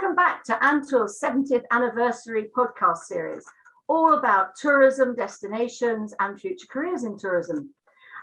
Welcome back to ANTOR's 70th anniversary podcast series, all about tourism, destinations, and future careers in tourism.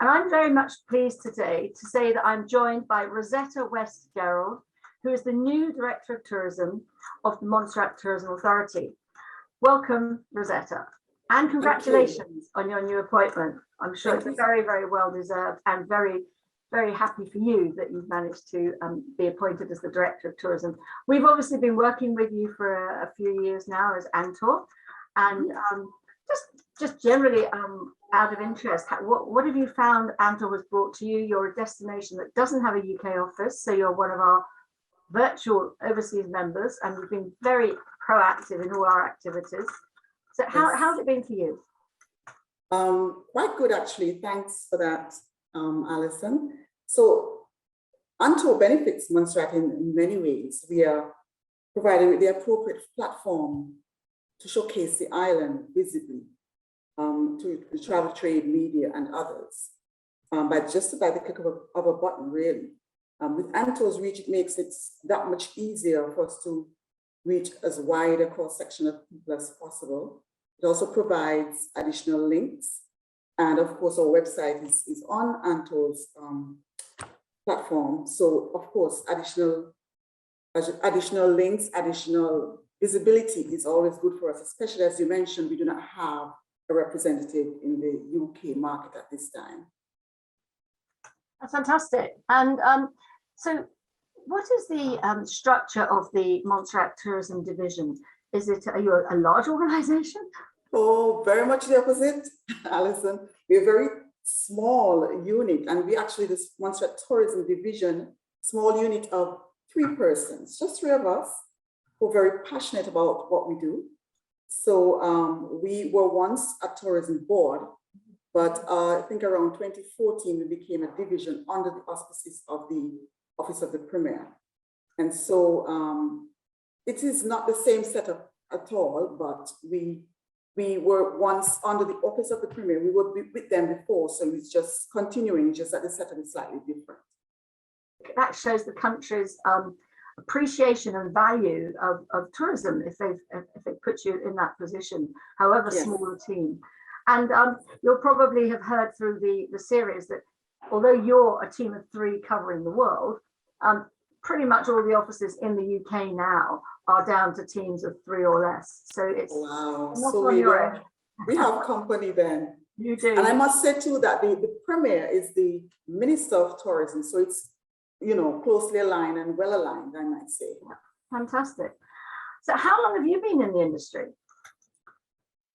And I'm very much pleased today to say that I'm joined by Rosetta West-Gerald, who is the new Director of Tourism of the Montserrat Tourism Authority. Welcome, Rosetta, and congratulations on your new appointment. I'm sure it's very, very well deserved, and very happy for you that you've managed to be appointed as the Director of Tourism. We've obviously been working with you for a few years now as ANTOR, and just generally out of interest, what have you found ANTOR has brought to you? You're a destination that doesn't have a UK office, so you're one of our virtual overseas members, and you've been very proactive in all our activities. So how's it been for you? Quite good, actually. Thanks for that, Alison. So ANTOR benefits Montserrat in many ways. We are providing with the appropriate platform to showcase the island visibly to the travel trade, media, and others, by just about the click of a button, really. With ANTOR's reach, it makes it that much easier for us to reach as wide a cross-section of people as possible. It also provides additional links. And of course, our website is on ANTOR's platform. So of course, additional links, additional visibility is always good for us, especially as you mentioned, we do not have a representative in the UK market at this time. That's fantastic. And so what is the structure of the Montserrat Tourism Division? Are you a large organization? Oh, very much the opposite, Alison. We're a very small unit, and we actually, this Montserrat Tourism Division, small unit of 3 persons, just 3 of us, who are very passionate about what we do. So we were once a tourism board, but I think around 2014, we became a division under the auspices of the Office of the Premier. And so it is not the same setup at all, but we were once under the Office of the Premier. We were with them before, so it's just continuing, just that the setup is slightly different. That shows the country's appreciation and value of tourism if they put you in that position, however small a team. And you'll probably have heard through the series that although you're a team of 3 covering the world, pretty much all the offices in the UK now are down to teams of 3 or less. So it's wow. Not so on we have company then. You do. And I must say too that the Premier is the Minister of Tourism, so it's closely aligned and well aligned, I might say. Fantastic. So how long have you been in the industry?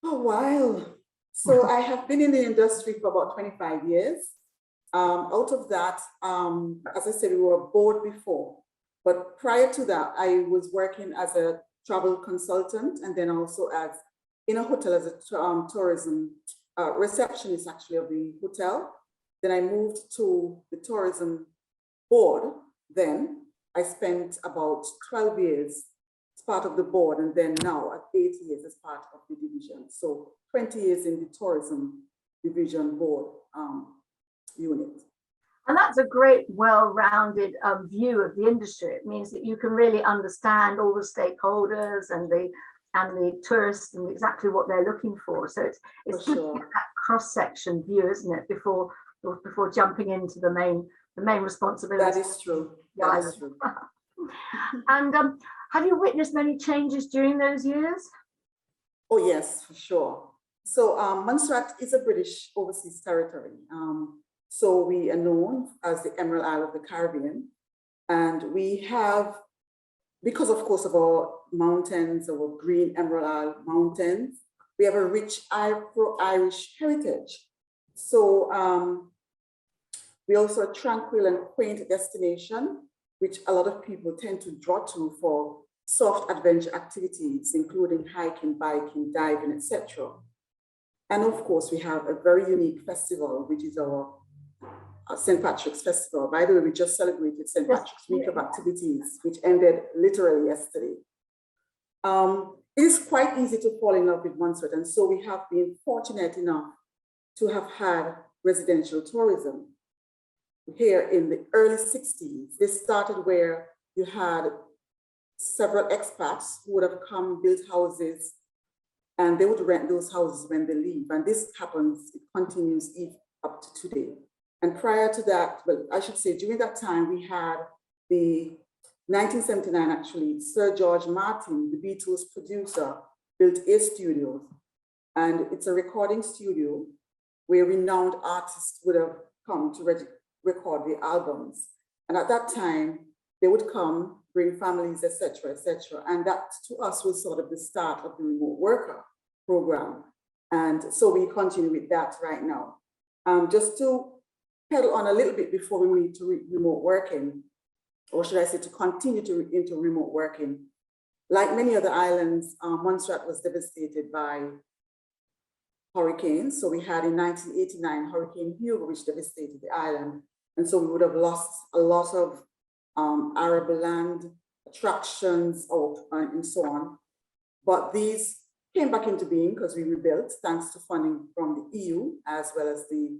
A while. So I have been in the industry for about 25 years. Out of that, as I said, we were a board before, but prior to that, I was working as a travel consultant, and then also in a hotel as a tourism receptionist, actually, of the hotel. Then I moved to the tourism board. Then I spent about 12 years as part of the board, and then now at 8 years as part of the division. So 20 years in the tourism division board unit. And that's a great, well-rounded view of the industry. It means that you can really understand all the stakeholders and the tourists and exactly what they're looking for. So it's good to get that cross-section view, isn't it, before jumping into the main responsibility. That is true. That is true. And have you witnessed many changes during those years? Oh yes, for sure. So Montserrat is a British overseas territory. So we are known as the Emerald Isle of the Caribbean. And we have, because of course of our mountains, our green Emerald Isle mountains, we have a rich Afro-Irish heritage. So we also a tranquil and quaint destination, which a lot of people tend to draw to for soft adventure activities, including hiking, biking, diving, etc. And of course, we have a very unique festival, which is our St. Patrick's Festival. By the way, we just celebrated St. Patrick's Week of activities, which ended literally yesterday. It is quite easy to fall in love with Montserrat, and so we have been fortunate enough to have had residential tourism here in the early 60s. This started where you had several expats who would have come, built houses, and they would rent those houses when they leave. And this happens, it continues even up to today. And prior to that, well, I should say during that time, we had the 1979, actually, Sir George Martin, the Beatles producer, built a studio. And it's a recording studio where renowned artists would have come to record the albums. And at that time, they would come, bring families, etc., etc. And that to us was sort of the start of the remote worker program. And so we continue with that right now. Just to pedal on a little bit before we move to remote working, or should I say to continue into remote working. Like many other islands, Montserrat was devastated by hurricanes. So we had in 1989 Hurricane Hugo, which devastated the island. And so we would have lost a lot of arable land, attractions, and so on. But these came back into being because we rebuilt thanks to funding from the EU, as well as the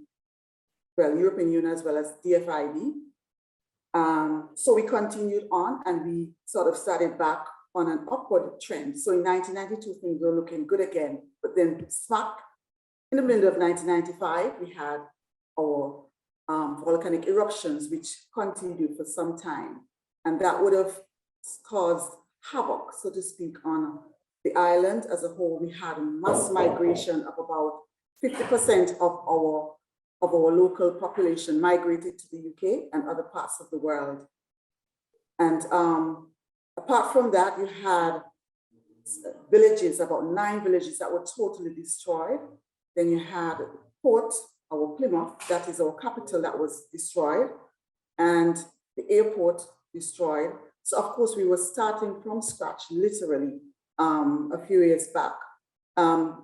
European Union, as well as DFID. So we continued on and we sort of started back on an upward trend. So in 1992, things were looking good again, but then smack in the middle of 1995, we had our volcanic eruptions, which continued for some time. And that would have caused havoc, so to speak, on the island as a whole. We had a mass migration of about 50% of our local population migrated to the UK and other parts of the world. And apart from that, you had villages, about 9 villages that were totally destroyed. Then you had Port, our Plymouth, that is our capital, that was destroyed, and the airport destroyed. So of course we were starting from scratch, literally, a few years back. Of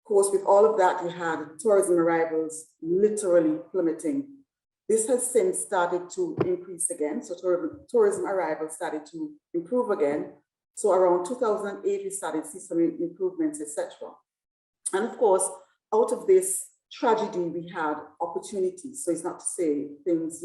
course, with all of that, you had tourism arrivals literally plummeting. This has since started to increase again. So tourism arrivals started to improve again. So around 2008, we started to see some improvements, etc. And of course, out of this tragedy, we had opportunities. So it's not to say things,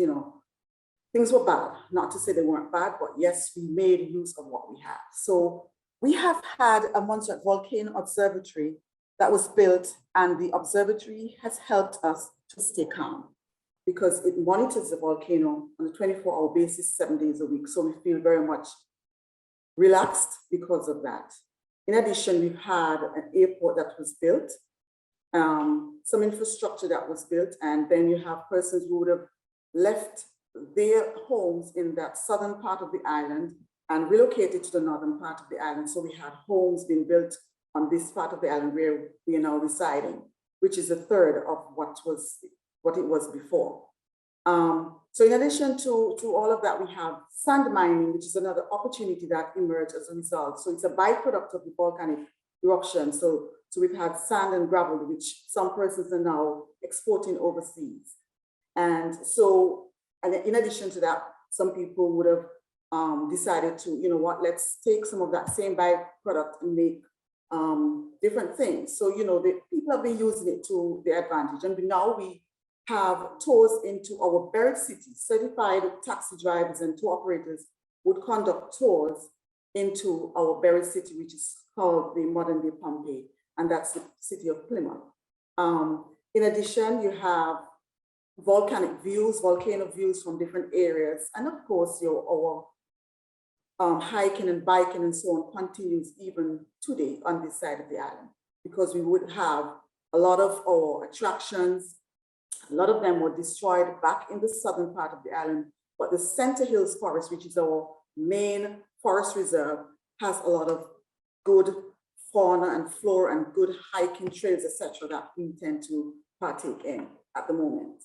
things were bad, not to say they weren't bad, but yes, we made use of what we had. So we have had a Montserrat Volcano Observatory that was built, and the observatory has helped us to stay calm because it monitors the volcano on a 24-hour basis, 7 days a week. So we feel very much relaxed because of that. In addition, we've had an airport that was built, some infrastructure that was built, and then you have persons who would have left their homes in that southern part of the island and relocated to the northern part of the island. So we had homes being built on this part of the island where we are now residing, which is a third of what it was before. So in addition to all of that, we have sand mining, which is another opportunity that emerged as a result. So it's a byproduct of the volcanic eruption. So we've had sand and gravel, which some persons are now exporting overseas. And so, and in addition to that, some people would have decided to, let's take some of that same byproduct and make different things. So, the people have been using it to their advantage. And now we have tours into our buried cities. Certified taxi drivers and tour operators would conduct tours into our buried city, which is called the modern day Pompeii, and that's the city of Plymouth. In addition, you have volcano views from different areas. And of course, our hiking and biking and so on continues even today on this side of the island, because we would have a lot of our attractions. A lot of them were destroyed back in the southern part of the island, but the Center Hills Forest, which is our main forest reserve, has a lot of good fauna and flora and good hiking trails, etc., that we intend to partake in at the moment.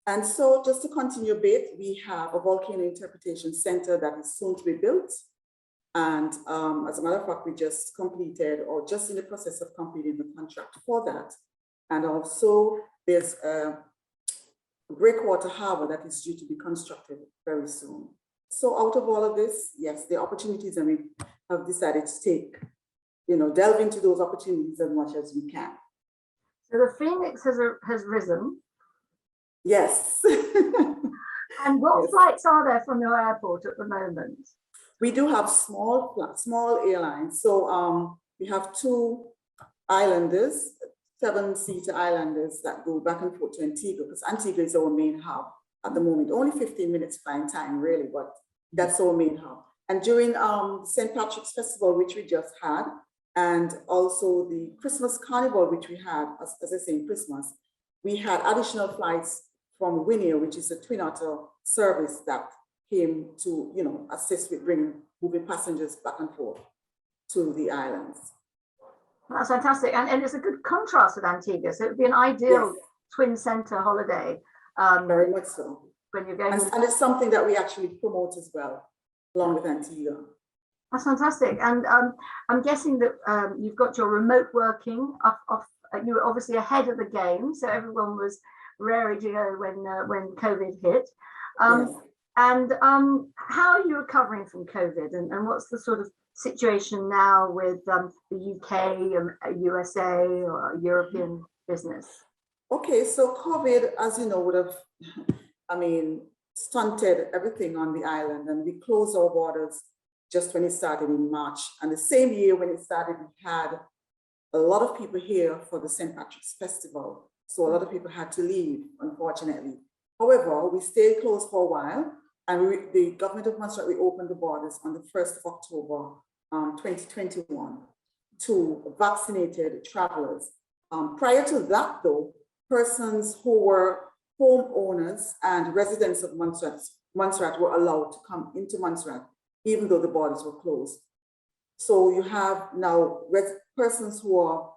And so just to continue a bit, we have a volcano interpretation center that is soon to be built. And as a matter of fact, we just completed, or just in the process of completing, the contract for that. And also there's a breakwater harbor that is due to be constructed very soon. So out of all of this, yes, the opportunities, and we have decided to take, delve into those opportunities as much as we can. So the phoenix has risen. Yes. And what flights are there from your airport at the moment? We do have small airlines. So we have two islanders, 7-seater islanders that go back and forth to Antigua, because Antigua is our main hub at the moment. Only 15 minutes flying time, really, but that's our main hub. And during St. Patrick's Festival, which we just had, and also the Christmas Carnival, which we had, as I say, Christmas, we had additional flights from Winnie, which is a twin otter service that came to, assist with moving passengers back and forth to the islands. That's fantastic. And it's a good contrast with Antigua. So it would be an ideal twin center holiday. Very much so. When you're going, and it's something that we actually promote as well, along with Antigua. That's fantastic. And I'm guessing that you've got your remote working off. You were obviously ahead of the game, so everyone was raring to go when COVID hit. Yes. And how are you recovering from COVID? And what's the sort of situation now with the UK, USA, or European business? Okay, so COVID, as you know, would have, stunted everything on the island, and we closed our borders just when it started in March. And the same year when it started, we had a lot of people here for the St. Patrick's Festival. So a lot of people had to leave, unfortunately. However, we stayed closed for a while, and the government of Montserrat reopened the borders on the 1st of October, 2021 to vaccinated travelers. Prior to that, though, persons who were homeowners and residents of Montserrat were allowed to come into Montserrat, even though the borders were closed. So you have now persons who are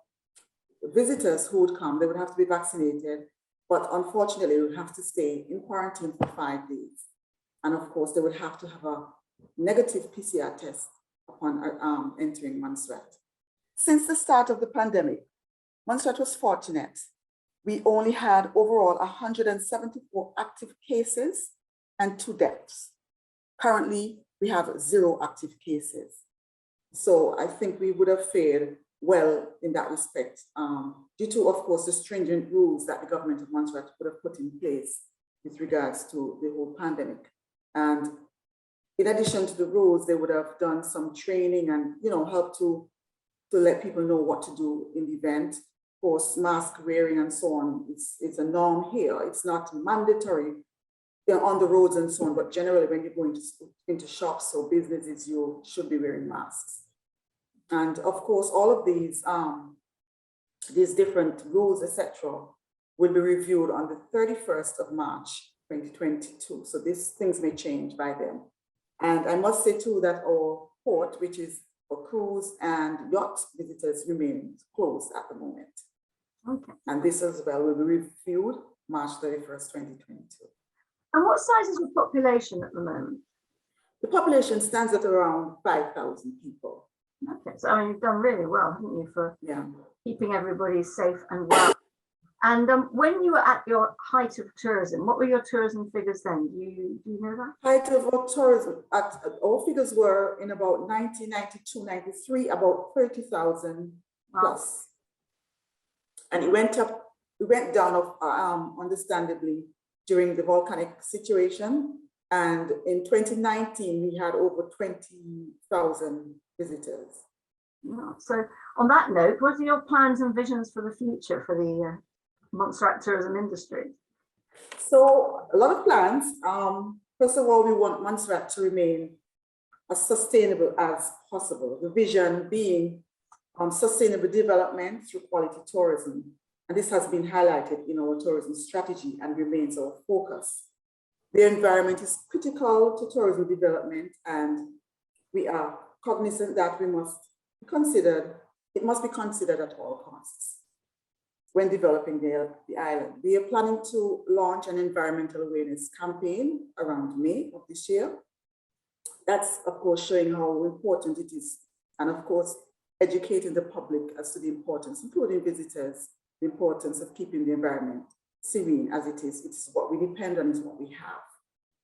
visitors who would come, they would have to be vaccinated, but unfortunately, they would have to stay in quarantine for 5 days. And of course, they would have to have a negative PCR test upon entering Montserrat. Since the start of the pandemic, Montserrat was fortunate. We only had overall 174 active cases and 2 deaths. Currently, we have 0 active cases. So I think we would have fared well in that respect, due to, of course, the stringent rules that the government of Montserrat would have put in place with regards to the whole pandemic. And in addition to the rules, they would have done some training and, help to let people know what to do in the event. Of course, mask wearing and so on, it's a norm here. It's not mandatory on the roads and so on, but generally when you're going into shops or businesses, you should be wearing masks. And of course, all of these different rules, etc., will be reviewed on the 31st of March, 2022. So these things may change by then. And I must say too that our port, which is for cruise and yacht visitors, remains closed at the moment. Okay. And this as well will be reviewed March 31st, 2022. And what size is the population at the moment? The population stands at around 5,000 people. Okay, so you've done really well, haven't you, for keeping everybody safe and well. And when you were at your height of tourism, what were your tourism figures then? Do you know that? Height of our tourism, our figures were in about 1992, 93, about 30,000 plus. And it went down, understandably, during the volcanic situation. And in 2019, we had over 20,000 visitors. Yeah. So on that note, what are your plans and visions for the future for the Montserrat tourism industry? So a lot of plans. First of all, we want Montserrat to remain as sustainable as possible. The vision being sustainable development through quality tourism. And this has been highlighted in our tourism strategy and remains our focus. The environment is critical to tourism development, and we are cognizant that it must be considered at all costs when developing the island. We are planning to launch an environmental awareness campaign around May of this year. That's, of course, showing how important it is, and of course, educating the public as to the importance, including visitors, the importance of keeping the environment serene as it is. It's what we depend on, is what we have.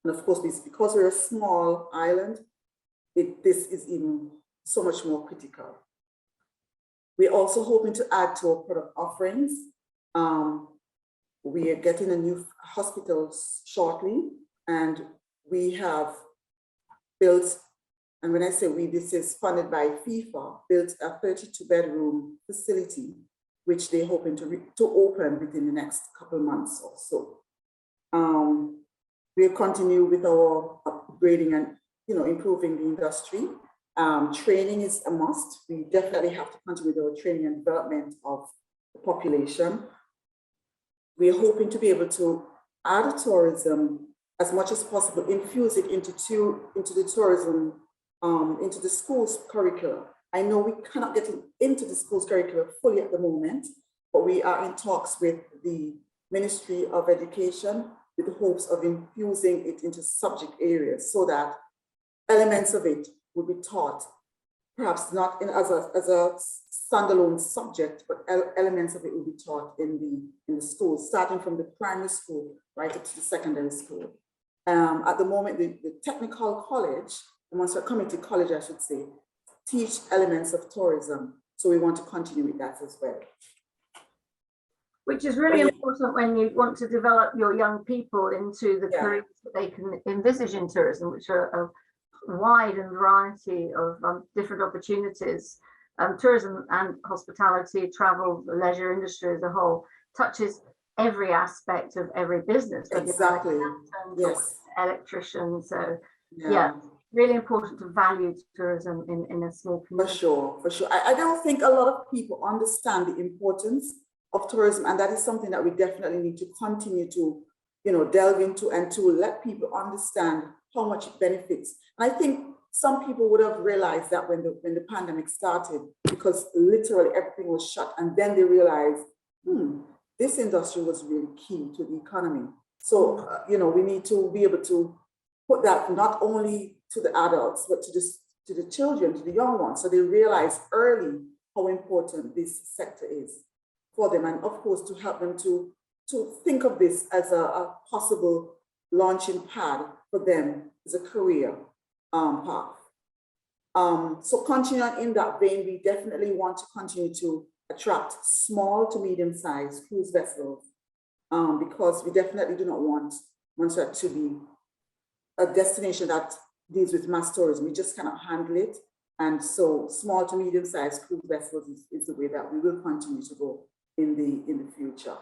And of course, because we're a small island, this is even so much more critical. We're also hoping to add to our product offerings. We are getting a new hospital shortly, and we have built and when I say we, this is funded by FIFA, built a 32-bedroom facility, which they're hoping to open within the next couple of months or so. We'll continue with our upgrading and improving the industry. Training is a must. We definitely have to continue with our training and development of the population. We're hoping to be able to add tourism as much as possible, infuse it into the tourism, into the school's curricula. I know we cannot get into the school's curricula fully at the moment, but we are in talks with the Ministry of Education with the hopes of infusing it into subject areas so that elements of it will be taught, perhaps not as a standalone subject, but elements of it will be taught in the schools, starting from the primary school right up to the secondary school. At the moment, the technical college, the Montserrat Community College, I should say, teach elements of tourism. So we want to continue with that as well. Which is really important when you want to develop your young people into the careers that they can envisage in tourism, which are a wide and variety of different opportunities. Tourism and hospitality, travel, the leisure industry as a whole touches every aspect of every business. Exactly. Yes. Electrician. So yeah, really important to value tourism in a small community. For sure. I don't think a lot of people understand the importance of tourism, and that is something that we definitely need to continue to, delve into and to let people understand how much it benefits. And I think some people would have realized that when the pandemic started, because literally everything was shut, and then they realized, this industry was really key to the economy. So, we need to be able to put that not only to the adults, but to the children, to the young ones, so they realize early how important this sector is for them, and of course to help them to think of this as a possible launching pad for them as a career path. So continuing in that vein, we definitely want to continue to attract small to medium-sized cruise vessels, because we definitely do not want Montserrat to be a destination that deals with mass tourism. We just cannot handle it. And so small to medium-sized cruise vessels is the way that we will continue to go in the future.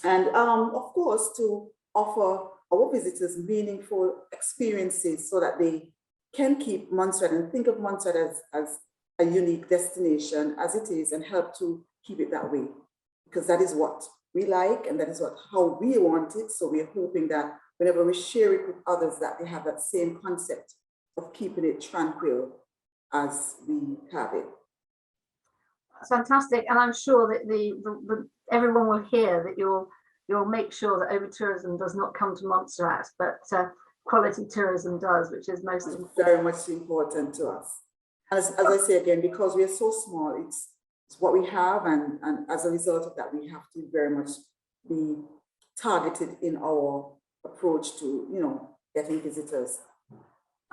And of course, to offer our visitors meaningful experiences so that they can keep Montserrat and think of Montserrat as a unique destination as it is, and help to keep it that way, because that is what we like and that is how we want it. So we're hoping that whenever we share it with others, that they have that same concept of keeping it tranquil as we have it. Fantastic, and I'm sure that everyone will hear that you'll make sure that over-tourism does not come to Montserrat, but quality tourism does, which is most important. Very much important to us. And as I say again, because we are so small, it's what we have, and as a result of that, we have to very much be targeted in our approach to getting visitors.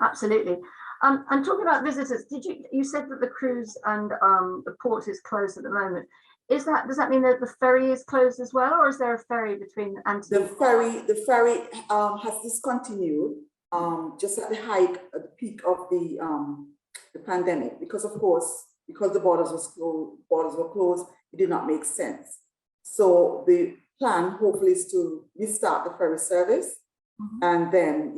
Absolutely. And talking about visitors, you said that the cruise and the port is closed at the moment. Does that mean that the ferry is closed as well, or is there a ferry between Antigua? The ferry has discontinued just at the peak of the pandemic, because of course, because the borders were closed, it did not make sense. So the plan hopefully is to restart the ferry service, and then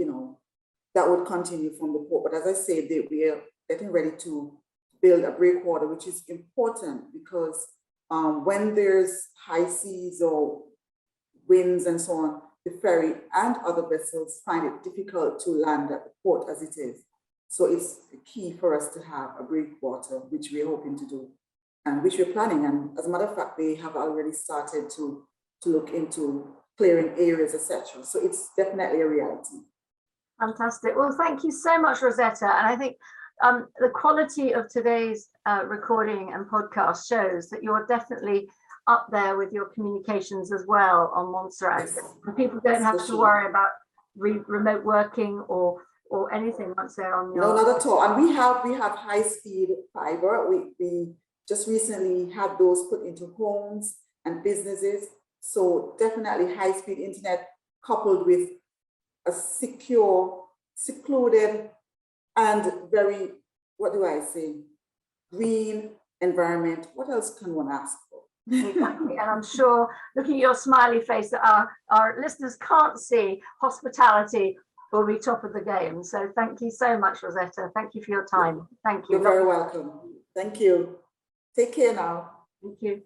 that would continue from the port. But as I said, we are getting ready to build a breakwater, which is important because when there's high seas or winds and so on, the ferry and other vessels find it difficult to land at the port as it is. So it's key for us to have a breakwater, which we're hoping to do, and which we're planning. And as a matter of fact, they have already started to look into clearing areas, etc. So it's definitely a reality. Fantastic. Well, thank you so much, Rosetta. And I think the quality of today's recording and podcast shows that you're definitely up there with your communications as well on Montserrat. Yes. And people don't have to worry about remote working or anything once they're on your... No, not at all. And we have high-speed fiber. We just recently had those put into homes and businesses. So definitely high-speed internet coupled with a secure, secluded and very, what do I say, green environment. What else can one ask for? Exactly. And I'm sure, looking at your smiley face, that our listeners can't see, hospitality will be top of the game. So thank you so much, Rosetta. Thank you for your time. Thank you. You're very welcome. Thank you. Take care now. Thank you.